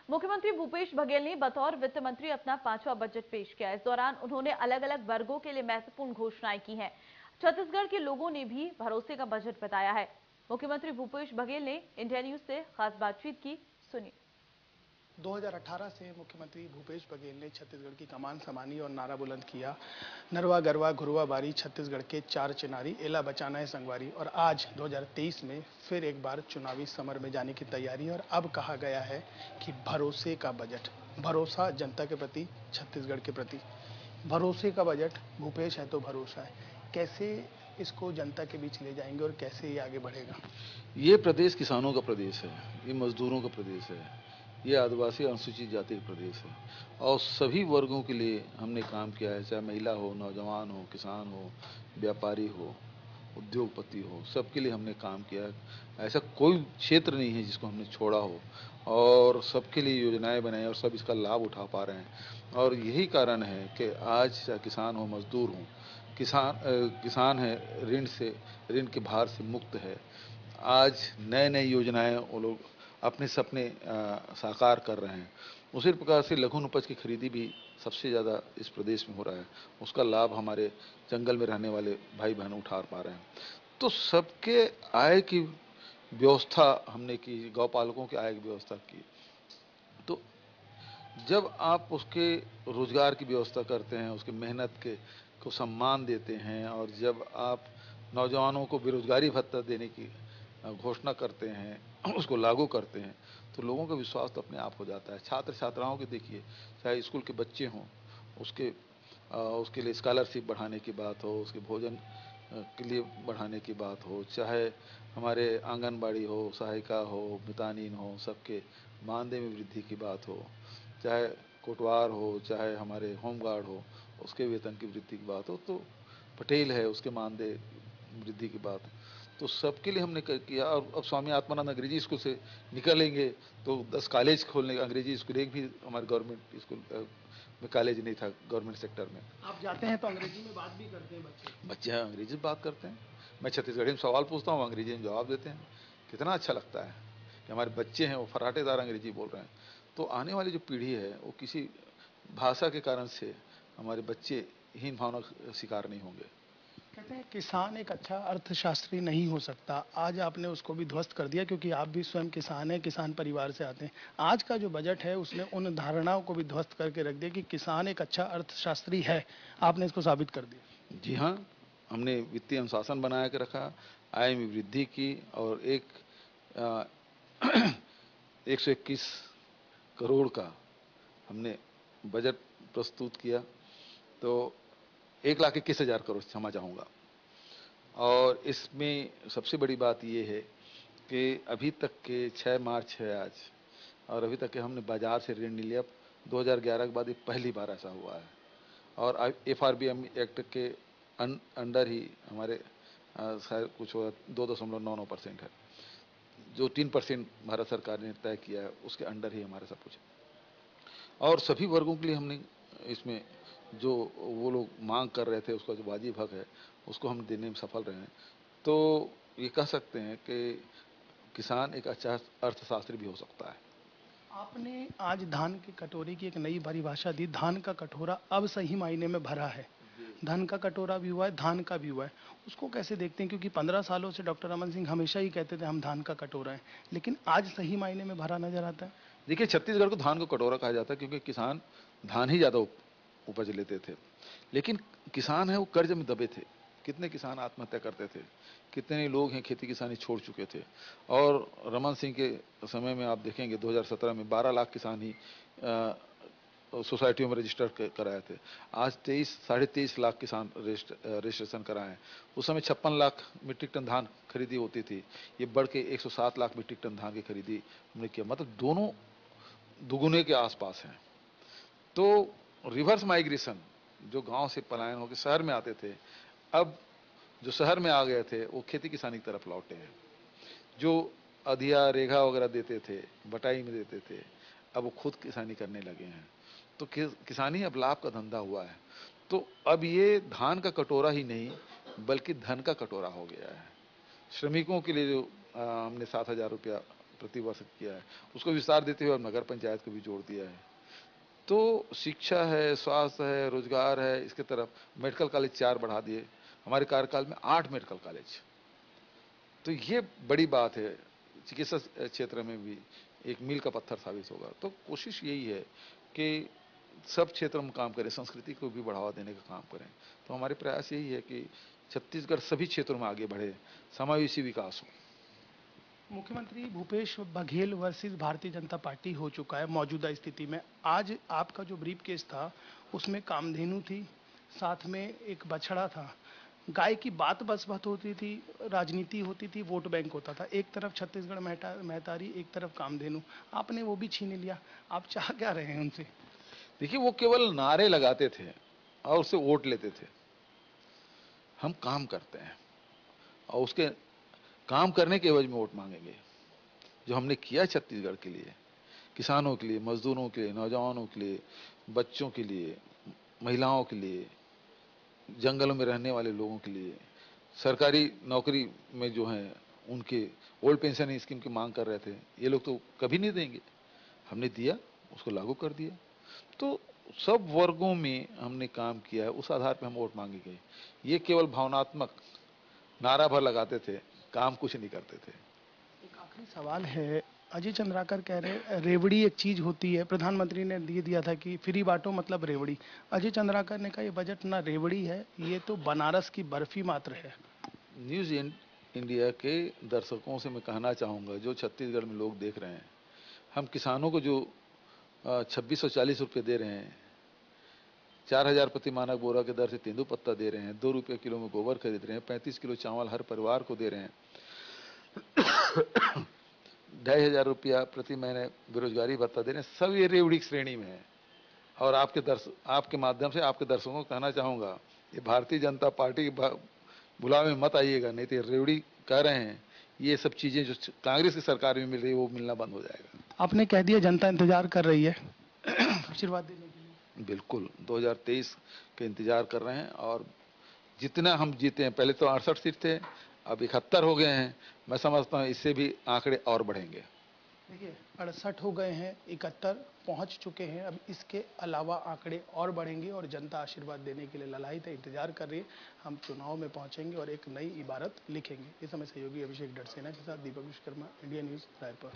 मुख्यमंत्री भूपेश बघेल ने बतौर वित्त मंत्री अपना 5वां बजट पेश किया। इस दौरान उन्होंने अलग अलग वर्गों के लिए महत्वपूर्ण घोषणाएं की हैं। छत्तीसगढ़ के लोगों ने भी भरोसे का बजट बताया है। मुख्यमंत्री भूपेश बघेल ने इंडिया न्यूज से खास बातचीत की, सुनिए। 2018 से मुख्यमंत्री भूपेश बघेल ने छत्तीसगढ़ की कमान संभाली और नारा बुलंद किया, नरवा गरवा घुरवा बारी, छत्तीसगढ़ के चार चिनारी, एला बचाना है संगवारी। और आज 2023 में फिर एक बार चुनावी समर में जाने की तैयारी। और अब कहा गया है कि भरोसे का बजट, भरोसा जनता के प्रति, छत्तीसगढ़ के प्रति, भरोसे का बजट। भूपेश है तो भरोसा है। कैसे इसको जनता के बीच ले जाएंगे और कैसे ये आगे बढ़ेगा? ये प्रदेश किसानों का प्रदेश है, ये मजदूरों का प्रदेश है, ये आदिवासी अनुसूचित जाति का प्रदेश है और सभी वर्गों के लिए हमने काम किया है, चाहे महिला हो, नौजवान हो, किसान हो, व्यापारी हो, उद्योगपति हो, सबके लिए हमने काम किया है। ऐसा कोई क्षेत्र नहीं है जिसको हमने छोड़ा हो और सबके लिए योजनाएं बनाई और सब इसका लाभ उठा पा रहे हैं। और यही कारण है कि आज चाहे किसान हो, मजदूर हो, किसान है ऋण के भार से मुक्त है। आज नए नई योजनाएं वो लोग अपने सपने साकार कर रहे हैं। उसी प्रकार से लघु उपज की खरीदी भी सबसे ज़्यादा इस प्रदेश में हो रहा है, उसका लाभ हमारे जंगल में रहने वाले भाई बहन उठा पा रहे हैं। तो सबके आय की व्यवस्था हमने की, गौपालकों के आय की व्यवस्था की। तो जब आप उसके रोजगार की व्यवस्था करते हैं, उसके मेहनत के को सम्मान देते हैं और जब आप नौजवानों को बेरोजगारी भत्ता देने की घोषणा करते हैं, उसको लागू करते हैं, तो लोगों का विश्वास तो अपने आप हो जाता है। छात्र छात्राओं के देखिए, चाहे स्कूल के बच्चे हों, उसके लिए स्कॉलरशिप बढ़ाने की बात हो, उसके भोजन के लिए बढ़ाने की बात हो, चाहे हमारे आंगनबाड़ी हो, सहायिका हो, मितानिन हो, सबके मानदेय में वृद्धि की बात हो, चाहे कोटवार हो, चाहे हमारे होमगार्ड हो, उसके वेतन की वृद्धि की बात हो, तो पटेल है उसके मानदेय वृद्धि की बात, तो सबके लिए हमने किया। और अब स्वामी आत्मानंद अंग्रेजी स्कूल से निकलेंगे तो 10 कॉलेज खोलने, अंग्रेजी स्कूल एक भी हमारे गवर्नमेंट स्कूल में कॉलेज नहीं था गवर्नमेंट सेक्टर में। आप जाते हैं तो अंग्रेजी में बात भी करते हैं बच्चे? बच्चे अंग्रेजी में बात करते हैं, मैं छत्तीसगढ़ी में सवाल पूछता हूँ, अंग्रेजी में जवाब देते हैं। कितना अच्छा लगता है कि हमारे बच्चे हैं वो फराटेदार अंग्रेजी बोल रहे हैं। तो आने वाली जो पीढ़ी है वो किसी भाषा के कारण से हमारे बच्चे हीन भावना का शिकार नहीं होंगे। कहते हैं किसान एक अच्छा अर्थशास्त्री नहीं हो सकता। आज आपने उसको भी ध्वस्त कर दिया, क्योंकि आप भी स्वयं किसान हैं, किसान परिवार से आते हैं। आज का जो बजट है उसने उन धारणाओं को भी ध्वस्त करके रख दिया कि किसान एक अच्छा अर्थशास्त्री है। आपने इसको साबित कर दिया। जी हाँ, हमने वित्तीय अनुशासन बना के रखा, आय में वृद्धि की और 121 करोड़ का हमने बजट प्रस्तुत किया। तो 1,21,000 करोड़ क्षमा चाहूँगा। और इसमें सबसे बड़ी बात ये है कि अभी तक के 6 मार्च है आज, और अभी तक के हमने बाजार से ऋण नहीं लिया। 2011 के बाद ये पहली बार ऐसा हुआ है। और FRBM एक्ट के अंडर ही हमारे शायद कुछ 2.99% है, जो 3% भारत सरकार ने तय किया है, उसके अंडर ही हमारा सब कुछ है। और सभी वर्गों के लिए हमने इसमें जो वो लोग मांग कर रहे थे उसका जो वाजिब हक है उसको हम देने में सफल रहे हैं। तो ये कह सकते हैं कि किसान एक अच्छा अर्थशास्त्री भी हो सकता है। आपने आज धान की कटोरी की एक नई परिभाषा दी। धान का कटोरा अब सही मायने में भरा है। धन का कटोरा भी हुआ है, धान का भी हुआ है। उसको कैसे देखते हैं? क्योंकि 15 सालों से डॉक्टर रमन सिंह हमेशा ही कहते थे हम धान का कटोरा है, लेकिन आज सही मायने में भरा नजर आता है। देखिए, छत्तीसगढ़ को धान को कटोरा कहा जाता है क्योंकि किसान धान ही ज़्यादा उपज लेते थे। लेकिन किसान है वो कर्ज में दबे थे। कितने किसान आत्महत्या करते थे, कितने लोग हैं खेती किसानी छोड़ चुके थे। और रमन सिंह के समय में आप देखेंगे 2017 में 12 लाख किसान ही सोसाइटियों में रजिस्टर कराए थे। आज 23-23.5 लाख किसान रजिस्ट्रेशन कराए हैं। उस समय 56 लाख मीट्रिक टन धान खरीदी होती थी, ये बढ़ के 107 लाख मीट्रिक टन धान की खरीदी हमने किया। मतलब दोनों दुगुने के आसपास हैं। तो रिवर्स माइग्रेशन, जो गांव से पलायन होकर शहर में आते थे, अब जो शहर में आ गए थे वो खेती किसानी की तरफ लौटे हैं। जो अधिया रेघा वगैरह देते थे, बटाई में देते थे, अब वो खुद किसानी करने लगे हैं। तो किसानी अब लाभ का धंधा हुआ है। तो अब ये धान का कटोरा ही नहीं बल्कि धन का कटोरा हो गया है। श्रमिकों के लिए जो हमने 7,000 रुपया प्रतिवर्ष किया है, उसको विस्तार देते हुए अब नगर पंचायत को भी जोड़ दिया है। तो शिक्षा है, स्वास्थ्य है, रोजगार है, इसके तरफ मेडिकल कॉलेज 4 बढ़ा दिए, हमारे कार्यकाल में 8 मेडिकल कॉलेज। तो ये बड़ी बात है, चिकित्सा क्षेत्र में भी एक मील का पत्थर साबित होगा। तो कोशिश यही है कि सब क्षेत्र में काम करें, संस्कृति को भी बढ़ावा देने का काम करें। तो हमारे प्रयास यही है कि छत्तीसगढ़ सभी क्षेत्रों में आगे बढ़े, समावेशी विकास हो। मुख्यमंत्री भूपेश बघेल वर्सेस भारतीय जनता पार्टी हो चुका है मौजूदा स्थिति में। आज आपका जो ब्रीफ केस था उसमें कामधेनु थी, साथ में एक बछड़ा था। गाय की बात बस बात होती थी, राजनीति होती थी, वोट बैंक होता था। एक तरफ छत्तीसगढ़ महतारी, एक तरफ कामधेनु। आपने वो भी छीन लिया। आप चाह क्या रहे हैं उनसे? देखिए, वो केवल नारे लगाते थे और उससे वोट लेते थे। हम काम करते हैं और उसके काम करने के एवज में वोट मांगेंगे। जो हमने किया छत्तीसगढ़ के लिए, किसानों के लिए, मजदूरों के लिए, नौजवानों के लिए, बच्चों के लिए, महिलाओं के लिए, जंगलों में रहने वाले लोगों के लिए, सरकारी नौकरी में जो हैं उनके ओल्ड पेंशन स्कीम की मांग कर रहे थे, ये लोग तो कभी नहीं देंगे। हमने दिया, उसको लागू कर दिया। तो सब वर्गों में हमने काम किया है, उस आधार पर हम वोट मांगेंगे। ये केवल भावनात्मक नारा भर लगाते थे, काम कुछ नहीं करते थे। एक आखिरी सवाल है। अजय चंद्राकर कह रहे रेवड़ी एक चीज होती है, प्रधानमंत्री ने दिया था कि फ्री बांटो मतलब रेवड़ी। अजय चंद्राकर ने कहा ये बजट ना रेवड़ी है, ये तो बनारस की बर्फी मात्र है। न्यूज इंडिया के दर्शकों से मैं कहना चाहूँगा, जो छत्तीसगढ़ में लोग देख रहे हैं, हम किसानों को जो 2640 रुपये दे रहे हैं, 4000 प्रति मानक बोरा के दर से तेंदुपत्ता दे रहे हैं, 2 रुपये किलो में गोबर खरीद रहे हैं, 35 किलो चावल हर परिवार को दे रहे हैं, 2500 रुपया प्रति महीने बेरोजगारी भत्ता दे रहे हैं, सब ये रेवड़ी की श्रेणी में है। और आपके माध्यम से आपके दर्शकों को कहना चाहूँगा, ये भारतीय जनता पार्टी के बुलावे में मत आइएगा, नहीं तो रेवड़ी कह रहे हैं। ये सब चीज़ें जो कांग्रेस की सरकार में मिल रही है वो मिलना बंद हो जाएगा। आपने कह दिया जनता इंतजार कर रही है आशीर्वाद देने के लिए। बिल्कुल 2023 के इंतजार कर रहे हैं। और जितना हम जीते हैं, पहले तो 68 सीट थे, अब 71 हो गए हैं। मैं समझता हूँ इससे भी आंकड़े और बढ़ेंगे। देखिए 68 हो गए हैं, 71 पहुंच चुके हैं। अब इसके अलावा आंकड़े और बढ़ेंगे और जनता आशीर्वाद देने के लिए ललायित है, इंतजार कर रही है। हम चुनाव में पहुंचेंगे और एक नई इबारत लिखेंगे। इस समय सहयोगी अभिषेक डरसेना के साथ दीपक विश्वकर्मा, इंडिया न्यूज रायपुर।